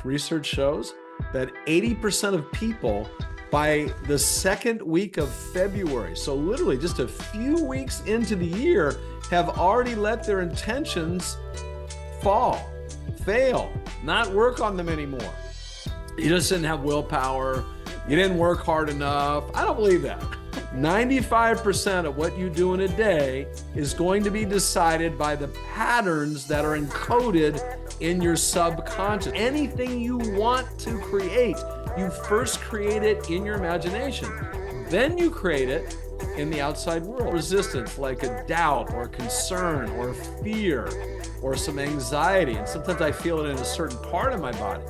Research shows that 80% of people by the second week of February, so literally just a few weeks into the year, have already let their intentions fall, fail, not work on them anymore. You just didn't have willpower. You didn't work hard enough. I don't believe that. 95% of what you do in a day is going to be decided by the patterns that are encoded in your subconscious. Anything you want to create, you first create it in your imagination. Then you create it in the outside world. Resistance, like a doubt or concern or fear or some anxiety. And sometimes I feel it in a certain part of my body.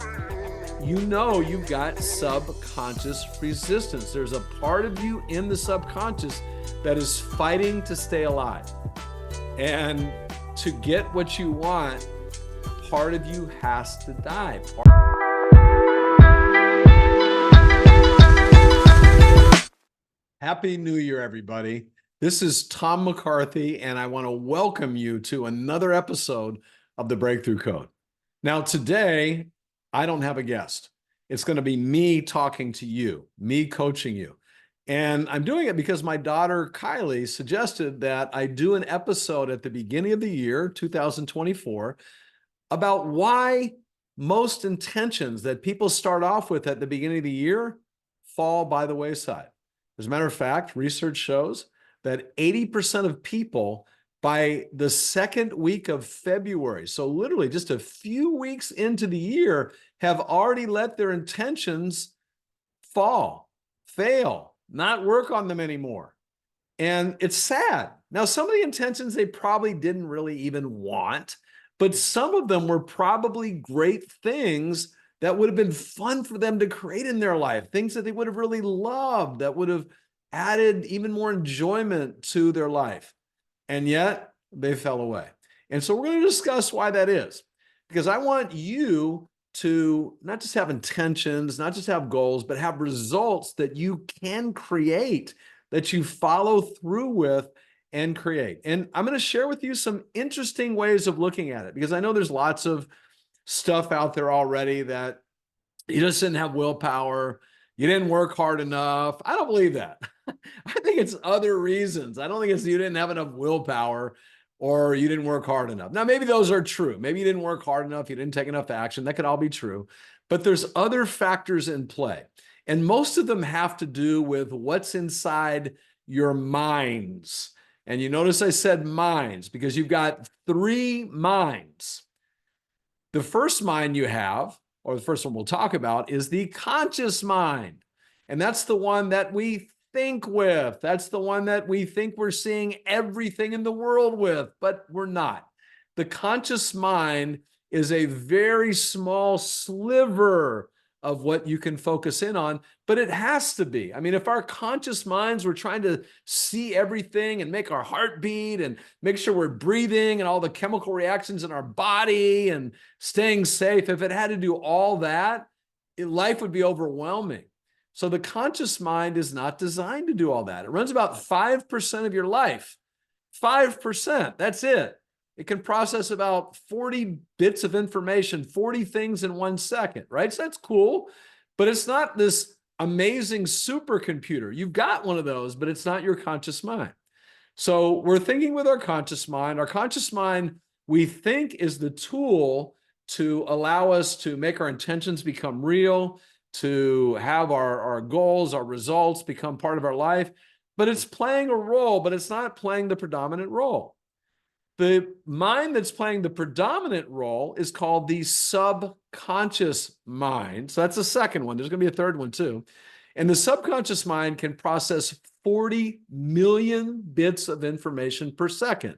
You know you've got subconscious resistance. There's a part of you in the subconscious that is fighting to stay alive. And to get what you want, part of you has to die. Happy New Year, everybody. This is Tom McCarthy, and I want to welcome you to another episode of the Breakthrough Code. Now, today, I don't have a guest. It's going to be me talking to you, me coaching you. And I'm doing it because my daughter, Kylie, suggested that I do an episode at the beginning of the year, 2024, about why most intentions that people start off with at the beginning of the year fall by the wayside. As a matter of fact, research shows that 80% of people by the second week of February, so literally just a few weeks into the year, have already let their intentions fall, fail, not work on them anymore. And it's sad. Now, some of the intentions they probably didn't really even want, but some of them were probably great things that would have been fun for them to create in their life, things that they would have really loved, that would have added even more enjoyment to their life. And yet they fell away. And so we're going to discuss why that is, because I want you to not just have intentions, not just have goals, but have results that you can create, that you follow through with and create. And I'm going to share with you some interesting ways of looking at it, because I know there's lots of stuff out there already that you just didn't have willpower. You didn't work hard enough. I don't believe that. I think it's other reasons. I don't think it's you didn't have enough willpower or you didn't work hard enough. Now, maybe those are true. Maybe you didn't work hard enough. You didn't take enough action. That could all be true. But there's other factors in play. And most of them have to do with what's inside your minds. And you notice I said minds because you've got three minds. The first mind you have, or the first one we'll talk about, is the conscious mind. And that's the one that we think with. That's the one that we think we're seeing everything in the world with, but we're not. The conscious mind is a very small sliver of what you can focus in on, but it has to be. I mean, if our conscious minds were trying to see everything and make our heart beat and make sure we're breathing and all the chemical reactions in our body and staying safe, if it had to do all that, life would be overwhelming. So the conscious mind is not designed to do all that. It runs about 5% of your life. 5%, that's it. It can process about 40 bits of information, 40 things in 1 second, right? So that's cool, but it's not this amazing supercomputer. You've got one of those, but it's not your conscious mind. So we're thinking with our conscious mind. Our conscious mind, we think, is the tool to allow us to make our intentions become real, to have our goals, our results become part of our life, but it's playing a role, but it's not playing the predominant role. The mind that's playing the predominant role is called the subconscious mind. So that's the second one. There's going to be a third one too. And the subconscious mind can process 40 million bits of information per second.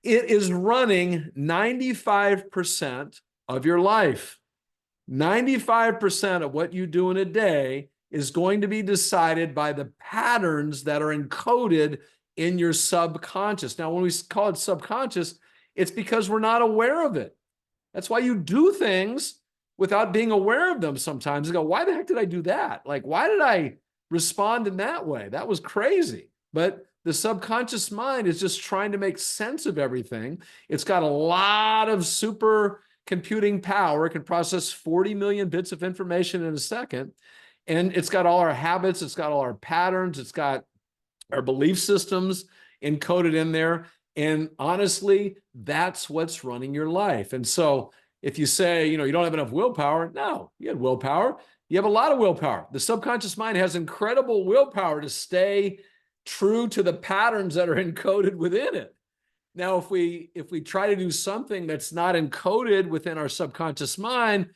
It is running 95% of your life. 95% of what you do in a day is going to be decided by the patterns that are encoded in your subconscious. Now, when we call it subconscious, it's because we're not aware of it. That's why you do things without being aware of them sometimes. You go, why the heck did I do that? Like, why did I respond in that way? That was crazy. But the subconscious mind is just trying to make sense of everything. It's got a lot of super computing power. It can process 40 million bits of information in a second. And it's got all our habits, it's got all our patterns, it's got our belief systems encoded in there. And honestly, that's what's running your life. And so if you say, you don't have enough willpower, no, you had willpower. You have a lot of willpower. The subconscious mind has incredible willpower to stay true to the patterns that are encoded within it. Now, if we try to do something that's not encoded within our subconscious mind,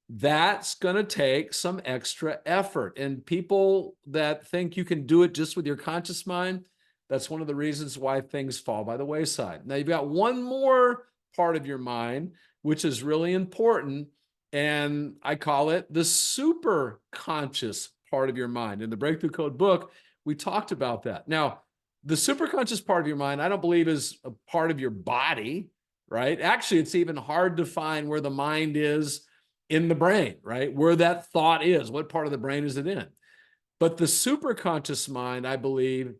that's going to take some extra effort. And people that think you can do it just with your conscious mind, that's one of the reasons why things fall by the wayside. Now, you've got one more part of your mind, which is really important, and I call it the superconscious part of your mind. In the Breakthrough Code book, we talked about that. Now, the superconscious part of your mind, I don't believe is a part of your body, right? Actually, it's even hard to find where the mind is in the brain, right? Where that thought is, what part of the brain is it in? But the superconscious mind, I believe,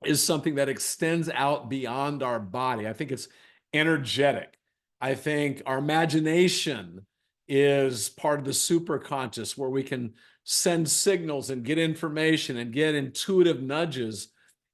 is something that extends out beyond our body. I think it's energetic. I think our imagination is part of the superconscious, where we can send signals and get information and get intuitive nudges.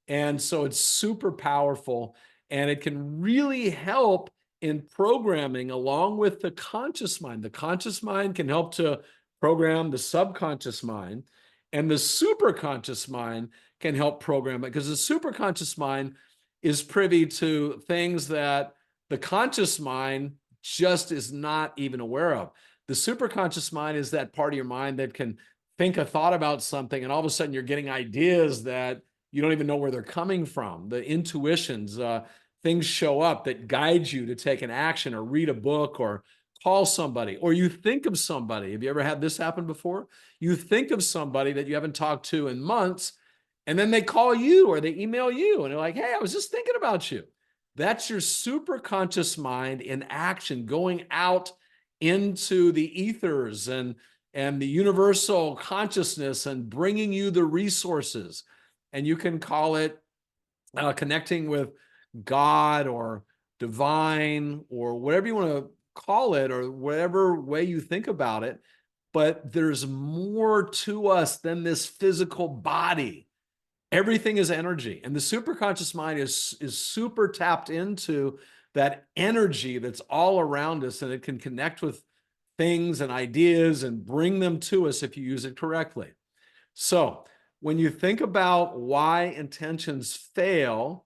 And so it's super powerful, and it can really help in programming along with the conscious mind. The conscious mind can help to program the subconscious mind, and the superconscious mind can help program it, because the superconscious mind is privy to things that the conscious mind just is not even aware of. The superconscious mind is that part of your mind that can think a thought about something, and all of a sudden you're getting ideas that you don't even know where they're coming from. The intuitions, things show up that guide you to take an action or read a book or call somebody, or you think of somebody. Have you ever had this happen before? You think of somebody that you haven't talked to in months, and then they call you or they email you and they're like, hey, I was just thinking about you. That's your superconscious mind in action, going out into the ethers and the universal consciousness and bringing you the resources. And you can call it connecting with God or divine or whatever you want to call it, or whatever way you think about it. But there's more to us than this physical body. Everything is energy. And the superconscious mind is super tapped into that energy that's all around us, and it can connect with things and ideas and bring them to us if you use it correctly. So when you think about why intentions fail,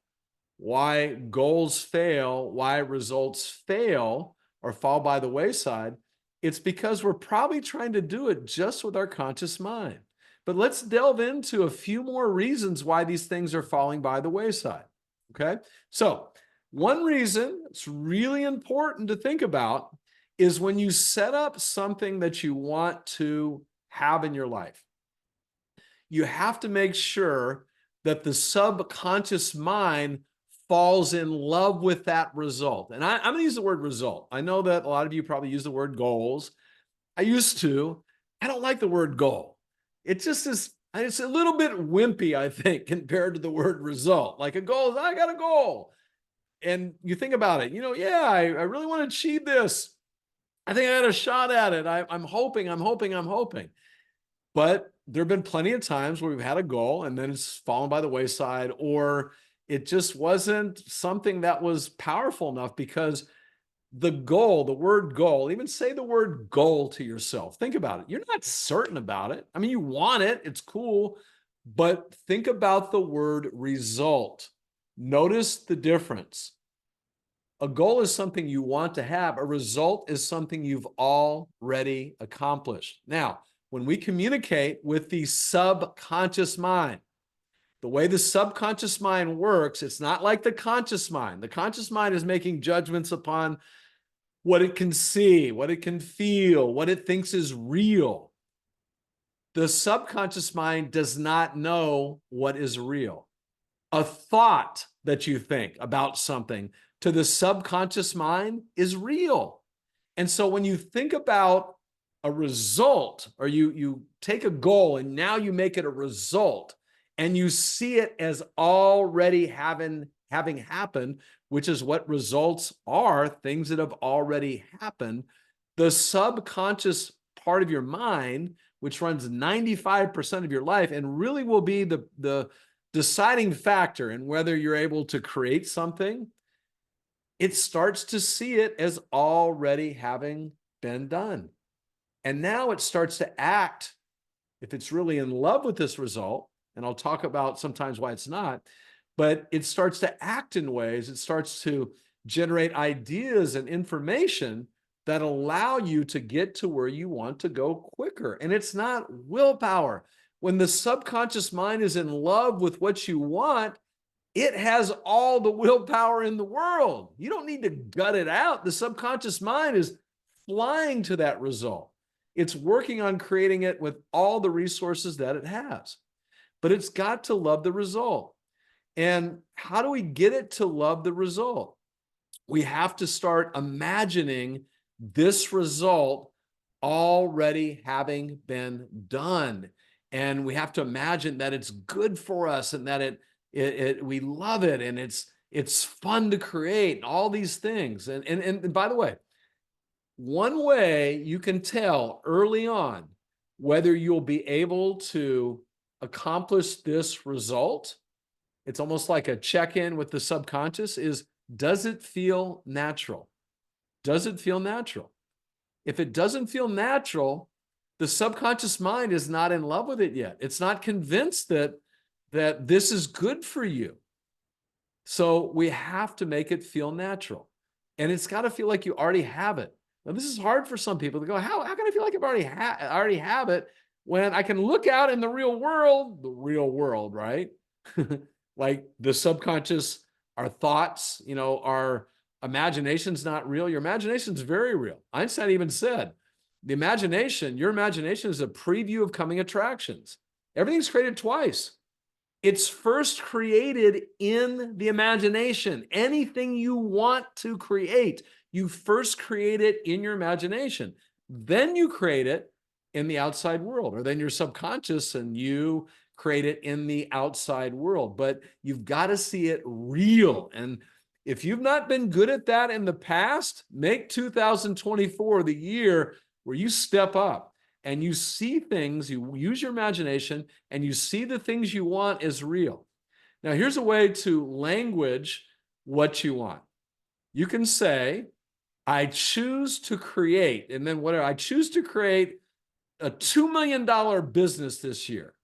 why goals fail, why results fail or fall by the wayside, it's because we're probably trying to do it just with our conscious mind. But let's delve into a few more reasons why these things are falling by the wayside. Okay. So one reason it's really important to think about is when you set up something that you want to have in your life, you have to make sure that the subconscious mind falls in love with that result. And I'm going to use the word result. I know that a lot of you probably use the word goals. I used to. I don't like the word goal. It just is, it's a little bit wimpy, I think, compared to the word result. Like a goal is, I got a goal. And you think about it, yeah, I really want to achieve this. I think I got a shot at it. I'm hoping. But there have been plenty of times where we've had a goal and then it's fallen by the wayside, or it just wasn't something that was powerful enough, because the goal, the word goal, even say the word goal to yourself. Think about it. You're not certain about it. I mean, you want it. It's cool. But think about the word result. Notice the difference. A goal is something you want to have. A result is something you've already accomplished. Now, when we communicate with the subconscious mind, the way the subconscious mind works, it's not like the conscious mind. The conscious mind is making judgments upon what it can see, what it can feel, what it thinks is real. The subconscious mind does not know what is real. A thought that you think about something to the subconscious mind is real. And so when you think about a result, or you take a goal and now you make it a result, and you see it as already having having happened, which is what results are, things that have already happened. The subconscious part of your mind, which runs 95% of your life and really will be the deciding factor in whether you're able to create something, it starts to see it as already having been done. And now it starts to act, if it's really in love with this result, and I'll talk about sometimes why it's not, but it starts to act in ways, it starts to generate ideas and information that allow you to get to where you want to go quicker. And it's not willpower. When the subconscious mind is in love with what you want, it has all the willpower in the world. You don't need to gut it out. The subconscious mind is flying to that result. It's working on creating it with all the resources that it has. But it's got to love the result. And how do we get it to love the result? We have to start imagining this result already having been done. And we have to imagine that it's good for us and that we love it and it's fun to create and all these things. And by the way, one way you can tell early on whether you'll be able to accomplish this result, it's almost like a check-in with the subconscious, is, does it feel natural? Does it feel natural? If it doesn't feel natural, the subconscious mind is not in love with it yet. It's not convinced that this is good for you. So we have to make it feel natural. And it's got to feel like you already have it. Now, this is hard for some people to go, how can I feel like I already have it when I can look out in the real world, right? Like the subconscious, our thoughts, our imagination's not real. Your imagination's very real. Einstein even said, your imagination is a preview of coming attractions. Everything's created twice. It's first created in the imagination. Anything you want to create, you first create it in your imagination. Then you create it in the outside world, or then your subconscious and you create it in the outside world. But you've got to see it real. And if you've not been good at that in the past, make 2024 the year where you step up and you see things, you use your imagination, and you see the things you want as real. Now, here's a way to language what you want. You can say, I choose to create, and then whatever, I choose to create a $2 million business this year.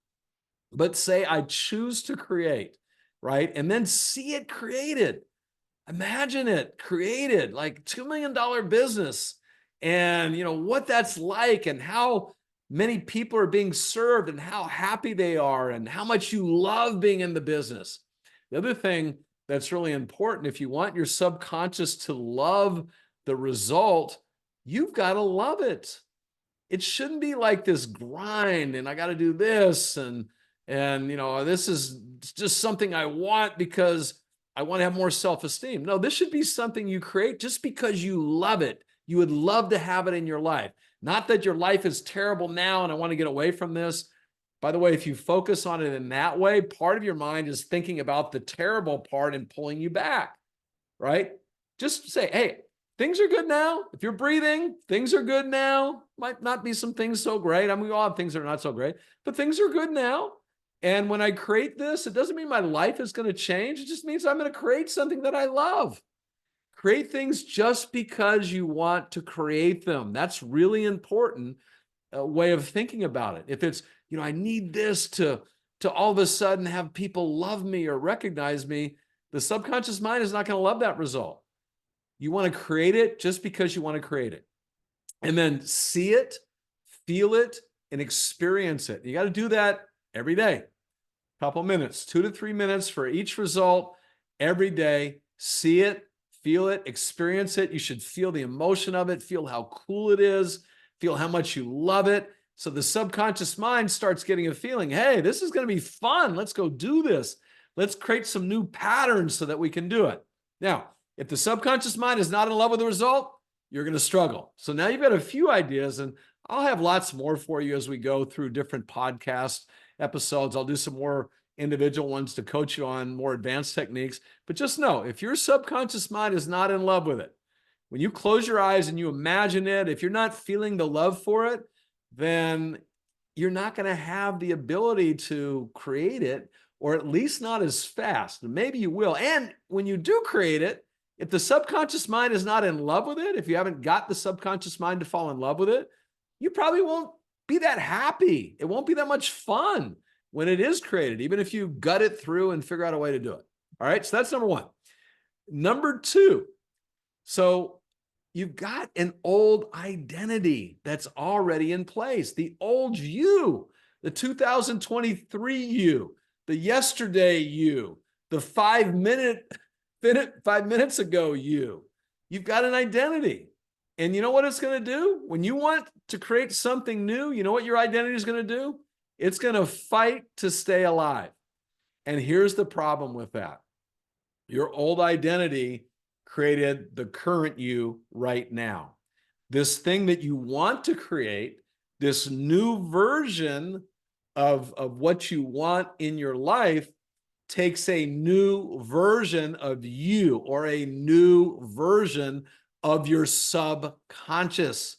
But say I choose to create, right? And then see it created. Imagine it created, like $2 million business. And what that's like and how many people are being served and how happy they are and how much you love being in the business. The other thing that's really important, if you want your subconscious to love the result, you've got to love it. It shouldn't be like this grind and I got to do this and this is just something I want because I want to have more self-esteem. No, this should be something you create just because you love it. You would love to have it in your life. Not that your life is terrible now and I want to get away from this. By the way, if you focus on it in that way, part of your mind is thinking about the terrible part and pulling you back, right? Just say, hey, things are good now. If you're breathing, things are good now. Might not be some things so great. I mean, we all have things that are not so great, but things are good now. And when I create this, it doesn't mean my life is going to change. It just means I'm going to create something that I love. Create things just because you want to create them. That's really important way of thinking about it. If it's, I need this to all of a sudden have people love me or recognize me, the subconscious mind is not going to love that result. You want to create it just because you want to create it. And then see it, feel it, and experience it. You got to do that every day. Couple minutes, 2 to 3 minutes for each result every day. See it, feel it, experience it. You should feel the emotion of it, feel how cool it is, feel how much you love it. So the subconscious mind starts getting a feeling, hey, this is going to be fun. Let's go do this. Let's create some new patterns so that we can do it. Now, if the subconscious mind is not in love with the result, you're going to struggle. So now you've got a few ideas, and I'll have lots more for you as we go through different podcast episodes. I'll do some more individual ones to coach you on more advanced techniques. But just know, if your subconscious mind is not in love with it, when you close your eyes and you imagine it, if you're not feeling the love for it, then you're not going to have the ability to create it, or at least not as fast. Maybe you will. And when you do create it, if the subconscious mind is not in love with it, if you haven't got the subconscious mind to fall in love with it, you probably won't be that happy. It won't be that much fun when it is created, even if you gut it through and figure out a way to do it. All right. So that's number one. Number two. So you've got an old identity that's already in place. The old you, the 2023 you, the yesterday you, the 5 minutes ago you. You've got an identity. And you know what it's going to do? When you want to create something new, you know what your identity is going to do? It's going to fight to stay alive. And here's the problem with that. Your old identity created the current you right now. This thing that you want to create, this new version of what you want in your life, takes a new version of you, or a new version of your subconscious.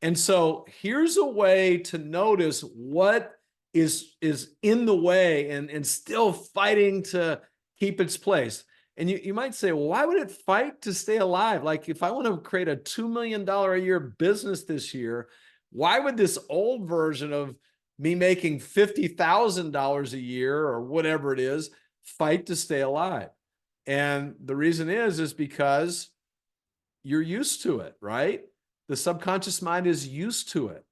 And so here's a way to notice what is in the way and still fighting to keep its place. And you might say, well, why would it fight to stay alive? Like, if I want to create a $2 million a year business this year, why would this old version of me making $50,000 a year or whatever it is fight to stay alive? And the reason is because you're used to it, right? The subconscious mind is used to it.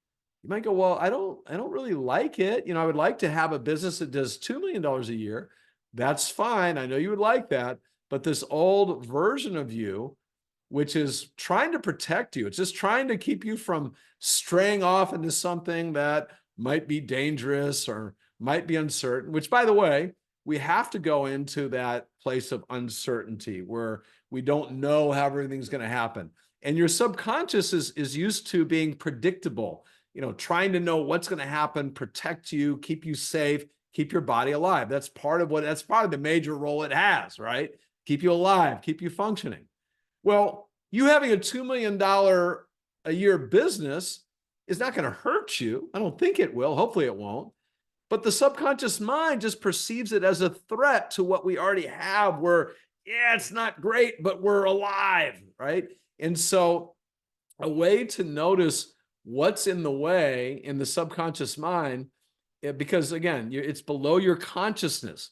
You might go, well, I don't really like it. I would like to have a business that does $2 million a year. That's fine. I know you would like that. But this old version of you, which is trying to protect you, it's just trying to keep you from straying off into something that might be dangerous or might be uncertain, which, by the way, we have to go into that place of uncertainty where we don't know how everything's going to happen. And your subconscious is used to being predictable, trying to know what's going to happen, protect you, keep you safe, keep your body alive. That's part of the major role it has, right? Keep you alive, keep you functioning. Well, you having a $2 million a year business is not going to hurt you. I don't think it will. Hopefully it won't. But the subconscious mind just perceives it as a threat to what we already have, where, yeah, it's not great, but we're alive, right? And so a way to notice what's in the way in the subconscious mind, because again, it's below your consciousness.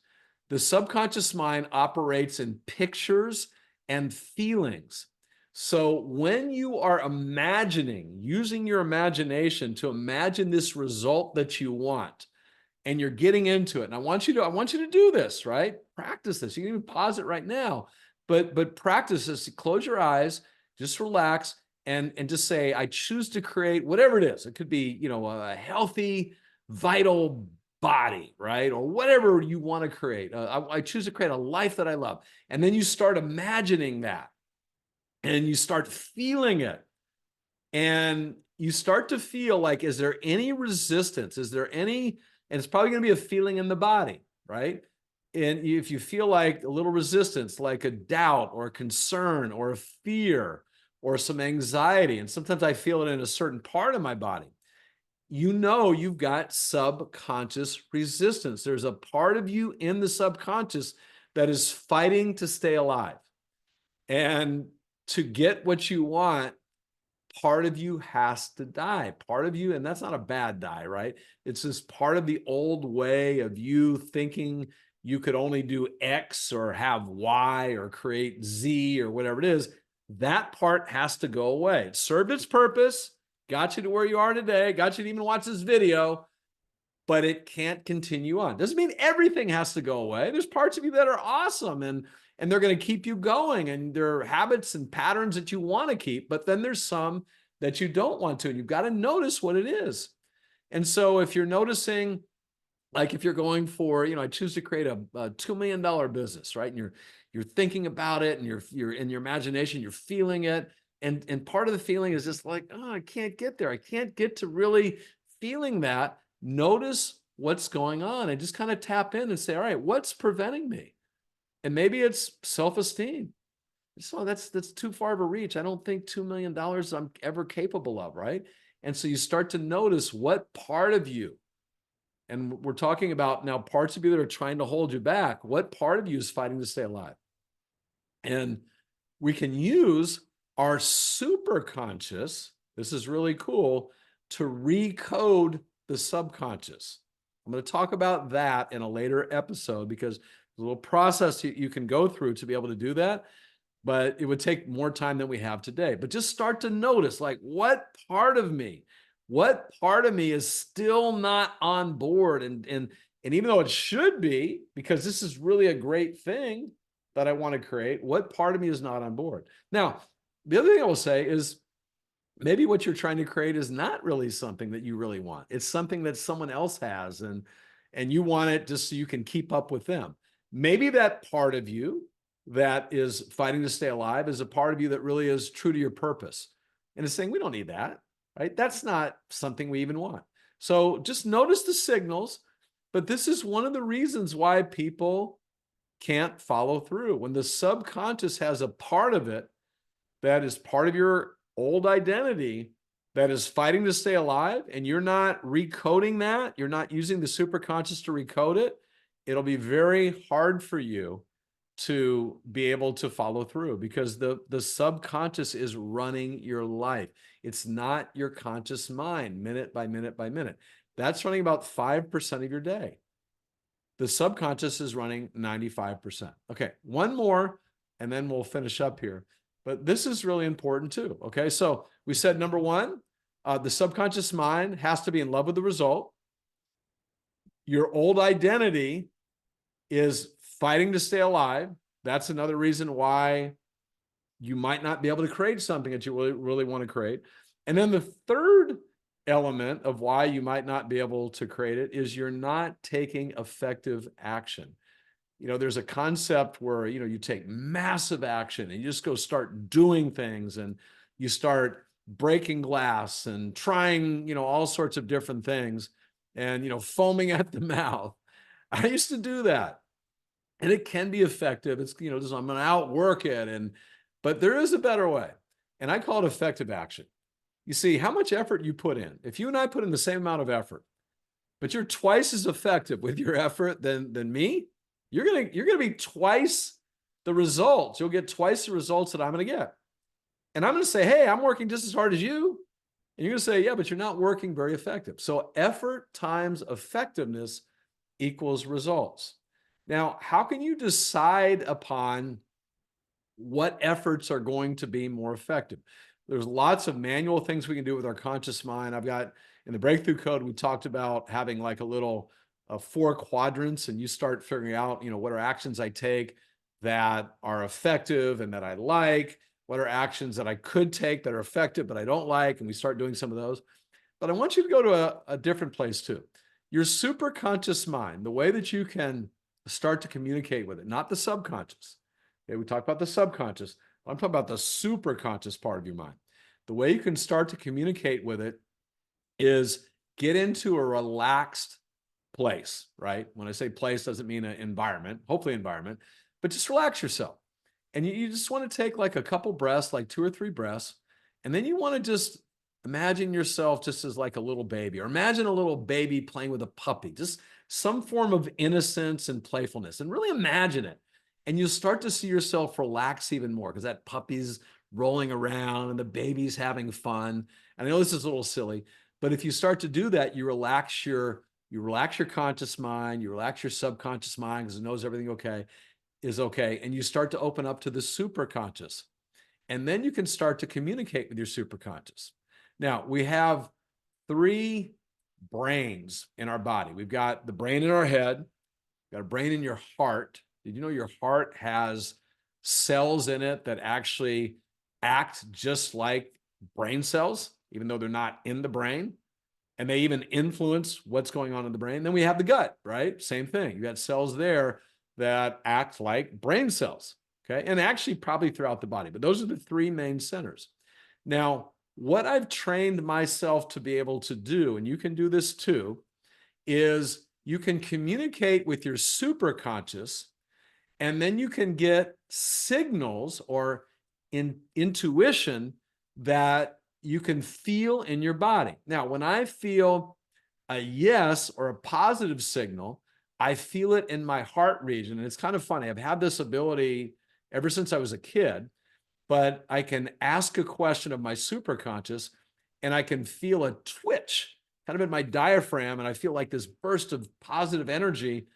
The subconscious mind operates in pictures and feelings. So when you are using your imagination to imagine this result that you want, and you're getting into it, and I want you to do this, right? Practice this. You can even pause it right now, but practice this. Close your eyes, just relax, and just say, I choose to create whatever it is. It could be, a healthy, vital body, right? Or whatever you want to create. I choose to create a life that I love. And then you start imagining that, and you start feeling it. And you start to feel like, is there any resistance? And it's probably going to be a feeling in the body, right? And if you feel like a little resistance, like a doubt or a concern or a fear or some anxiety, and sometimes I feel it in a certain part of my body, you've got subconscious resistance. There's a part of you in the subconscious that is fighting to stay alive. And to get what you want, part of you has to die. Part of you, and that's not a bad die, right? It's just part of the old way of you thinking you could only do X or have Y or create Z or whatever it is. That part has to go away. It served its purpose, got you to where you are today, got you to even watch this video, but it can't continue on. Doesn't mean everything has to go away. There's parts of you that are awesome, and they're going to keep you going, and there are habits and patterns that you want to keep, but then there's some that you don't want to, and you've got to notice what it is. And so if you're noticing, like if you're going for, I choose to create a $2 million business, right? And you're thinking about it, and you're in your imagination, you're feeling it. And part of the feeling is just like, oh, I can't get there. I can't get to really feeling that. Notice what's going on and just kind of tap in and say, all right, what's preventing me? And maybe it's self-esteem. So that's too far of a reach. I don't think $2 million I'm ever capable of, right? And so you start to notice what part of you, and we're talking about now parts of you that are trying to hold you back, what part of you is fighting to stay alive? And we can use our superconscious, this is really cool, to recode the subconscious. I'm going to talk about that in a later episode because there's a little process you can go through to be able to do that, but it would take more time than we have today. But just start to notice, like, what part of me is still not on board? And even though it should be, because this is really a great thing that I want to create, what part of me is not on board? Now, the other thing I will say is maybe what you're trying to create is not really something that you really want. It's something that someone else has, and you want it just so you can keep up with them. Maybe that part of you that is fighting to stay alive is a part of you that really is true to your purpose and is saying, we don't need that, right? That's not something we even want. So just notice the signals, but this is one of the reasons why people can't follow through. When the subconscious has a part of it that is part of your old identity that is fighting to stay alive, and you're not recoding that, you're not using the superconscious to recode it, it'll be very hard for you to be able to follow through because the subconscious is running your life. It's not your conscious mind, minute by minute by minute. That's running about 5% of your day. The subconscious is running 95%. Okay, one more, and then we'll finish up here. But this is really important too, okay? So we said number one, the subconscious mind has to be in love with the result. Your old identity is fighting to stay alive. That's another reason why you might not be able to create something that you really, really want to create. And then the third element of why you might not be able to create it is you're not taking effective action. You know, there's a concept where, you know, you take massive action and you just go start doing things and you start breaking glass and trying, you know, all sorts of different things and, you know, foaming at the mouth. I used to do that. And it can be effective. It's, you know, just, I'm going to outwork it. But there is a better way. And I call it effective action. You see how much effort you put in. If you and I put in the same amount of effort, but you're twice as effective with your effort than me, you're gonna be twice the results. You'll get twice the results that I'm gonna get. And I'm gonna say, hey, I'm working just as hard as you. And you're gonna say, yeah, but you're not working very effective. So effort times effectiveness equals results. Now, how can you decide upon what efforts are going to be more effective? There's lots of manual things we can do with our conscious mind. I've got in the breakthrough code, we talked about having like a little 4 quadrants, and you start figuring out, you know, what are actions I take that are effective and that I like, what are actions that I could take that are effective but I don't like, and we start doing some of those. But I want you to go to a different place too. Your superconscious mind, the way that you can start to communicate with it, not the subconscious. Okay, we talked about the subconscious. I'm talking about the superconscious part of your mind. The way you can start to communicate with it is get into a relaxed place, right? When I say place, doesn't mean an environment, hopefully environment, but just relax yourself. And you just want to take like a couple breaths, like 2 or 3 breaths. And then you want to just imagine yourself just as like a little baby, or imagine a little baby playing with a puppy, just some form of innocence and playfulness, and really imagine it. And you'll start to see yourself relax even more because that puppy's rolling around and the baby's having fun. And I know this is a little silly, but if you start to do that, you relax your conscious mind, you relax your subconscious mind because it knows everything is okay. And you start to open up to the superconscious. And then you can start to communicate with your superconscious. Now, we have 3 brains in our body. We've got the brain in our head, we've got a brain in your heart. Did you know your heart has cells in it that actually act just like brain cells, even though they're not in the brain? And they even influence what's going on in the brain. Then we have the gut, right? Same thing. You got cells there that act like brain cells, okay? And actually probably throughout the body, but those are the 3 main centers. Now, what I've trained myself to be able to do, and you can do this too, is you can communicate with your superconscious, and then you can get signals or intuition that you can feel in your body. Now, when I feel a yes or a positive signal, I feel it in my heart region. And it's kind of funny. I've had this ability ever since I was a kid, but I can ask a question of my superconscious and I can feel a twitch kind of in my diaphragm. And I feel like this burst of positive energy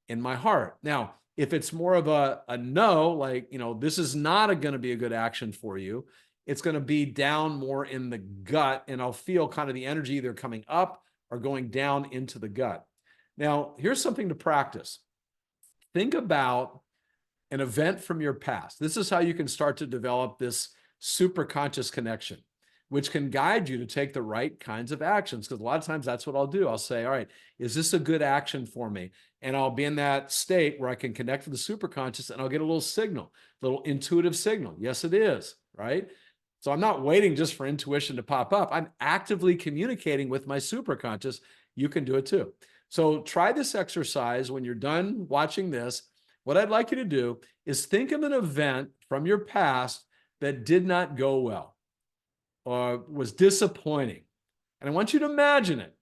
in my heart. Now, if it's more of a no, like, this is not going to be a good action for you, it's going to be down more in the gut, and I'll feel kind of the energy either coming up or going down into the gut. Now, here's something to practice. Think about an event from your past. This is how you can start to develop this superconscious connection, which can guide you to take the right kinds of actions. Because a lot of times that's what I'll do. I'll say, all right, is this a good action for me? And I'll be in that state where I can connect with the superconscious and I'll get a little signal, a little intuitive signal. Yes, it is, right? So I'm not waiting just for intuition to pop up. I'm actively communicating with my superconscious. You can do it too. So try this exercise when you're done watching this. What I'd like you to do is think of an event from your past that did not go well or was disappointing. And I want you to imagine it.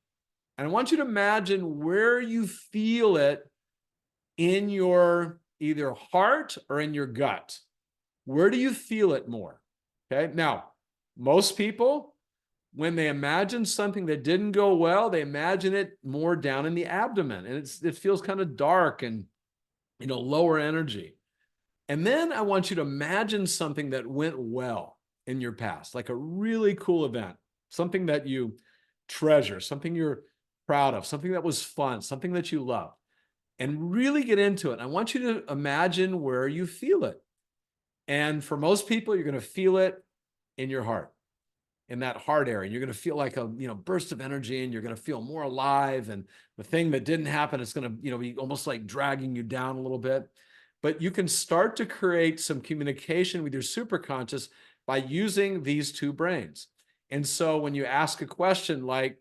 And I want you to imagine where you feel it in your either heart or in your gut. Where do you feel it more? Okay. Now, most people, when they imagine something that didn't go well, they imagine it more down in the abdomen, and it feels kind of dark and lower energy. And then I want you to imagine something that went well in your past, like a really cool event, something that you treasure, something you're proud of, something that was fun, something that you love, and really get into it. I want you to imagine where you feel it. And for most people, you're going to feel it in your heart, in that heart area. You're going to feel like a burst of energy, and you're going to feel more alive. And the thing that didn't happen is going to be almost like dragging you down a little bit. But you can start to create some communication with your superconscious by using these two brains. And so when you ask a question like,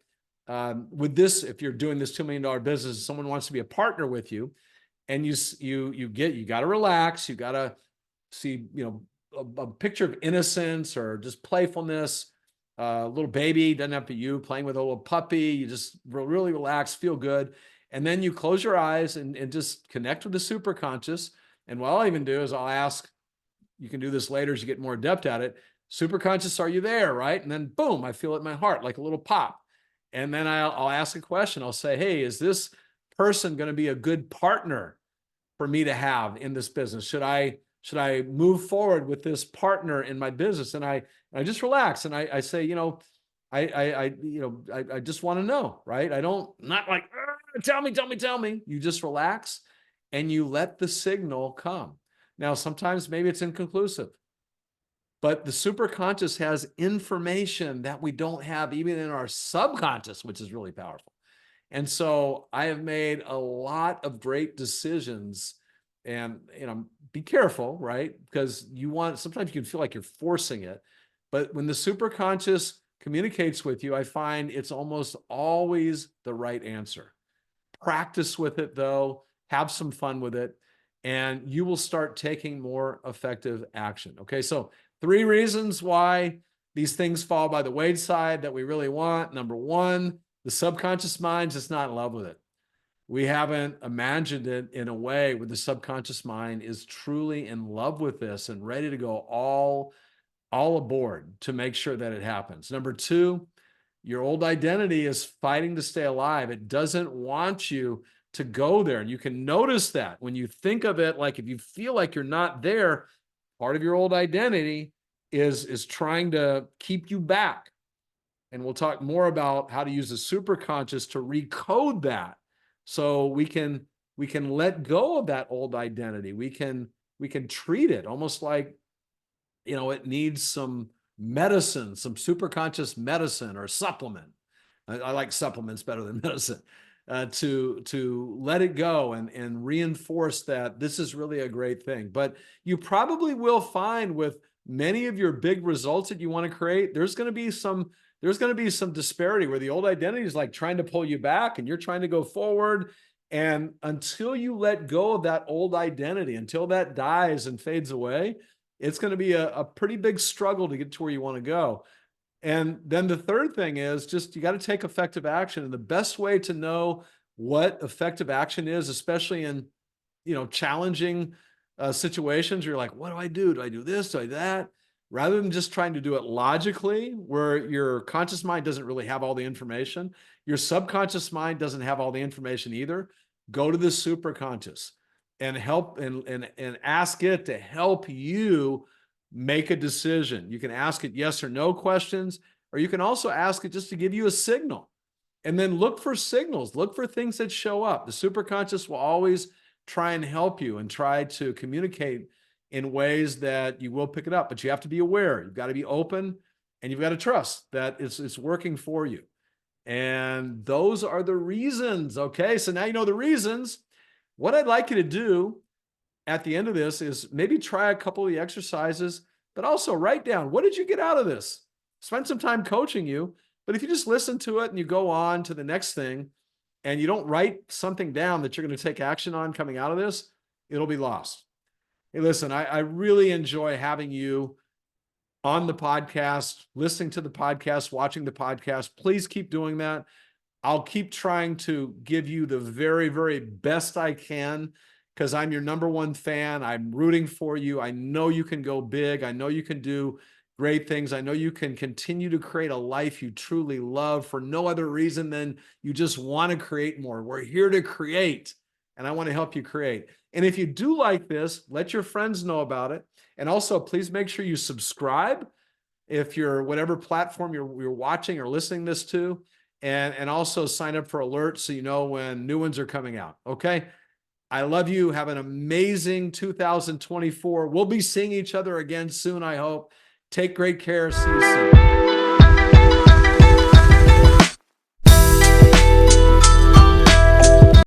with this, if you're doing this $2 million business, someone wants to be a partner with you, and you got to relax. You got to see, a picture of innocence or just playfulness. A little baby, doesn't have to be you playing with a little puppy. You just really relax, feel good. And then you close your eyes and just connect with the superconscious. And what I'll even do is I'll ask, you can do this later as you get more adept at it. Superconscious, are you there? Right? And then boom, I feel it in my heart, like a little pop. And then I'll ask a question. I'll say, hey, is this person going to be a good partner for me to have in this business? Should I move forward with this partner in my business? And I just relax and I say, I just want to know, right? Not like, tell me. You just relax and you let the signal come. Now, sometimes maybe it's inconclusive, but the superconscious has information that we don't have even in our subconscious, which is really powerful. And so I have made a lot of great decisions, and be careful, right? Because sometimes you can feel like you're forcing it, but when the superconscious communicates with you, I find it's almost always the right answer. Practice with it though, have some fun with it, and you will start taking more effective action. Okay, so 3 reasons why these things fall by the wayside that we really want. Number 1, the subconscious mind's just not in love with it. We haven't imagined it in a way where the subconscious mind is truly in love with this and ready to go all aboard to make sure that it happens. Number 2, your old identity is fighting to stay alive. It doesn't want you to go there. And you can notice that when you think of it, like if you feel like you're not there, part of your old identity is trying to keep you back. And we'll talk more about how to use the superconscious to recode that so we can let go of that old identity. We can treat it almost like, it needs some medicine, some superconscious medicine or supplement. I like supplements better than medicine. To let it go and reinforce that this is really a great thing. But you probably will find with many of your big results that you want to create, there's going to be some disparity where the old identity is like trying to pull you back and you're trying to go forward. And until you let go of that old identity, until that dies and fades away, it's going to be a pretty big struggle to get to where you want to go. And then the third thing is just you got to take effective action. And the best way to know what effective action is, especially in challenging situations, you're like, what do I do? Do I do this? Do I do that? Rather than just trying to do it logically, where your conscious mind doesn't really have all the information, your subconscious mind doesn't have all the information either. Go to the superconscious and help and ask it to help you make a decision. You can ask it yes or no questions, or you can also ask it just to give you a signal. And then look for signals, look for things that show up. The superconscious will always try and help you and try to communicate in ways that you will pick it up, but you have to be aware. You've got to be open, and you've got to trust that it's working for you. And those are the reasons. Okay, so now you know the reasons. What I'd like you to do at the end of this is maybe try a couple of the exercises, but also write down, what did you get out of this? Spend some time coaching you, but if you just listen to it and you go on to the next thing and you don't write something down that you're going to take action on coming out of this, it'll be lost. Hey, listen, I really enjoy having you on the podcast, listening to the podcast, watching the podcast. Please keep doing that. I'll keep trying to give you the very, very best I can, because I'm your number one fan. I'm rooting for you. I know you can go big. I know you can do great things. I know you can continue to create a life you truly love for no other reason than you just want to create more. We're here to create, and I want to help you create. And if you do like this, let your friends know about it. And also, please make sure you subscribe if you're whatever platform you're watching or listening this to, and also sign up for alerts so you know when new ones are coming out. Okay. I love you. Have an amazing 2024. We'll be seeing each other again soon, I hope. Take great care. See you soon.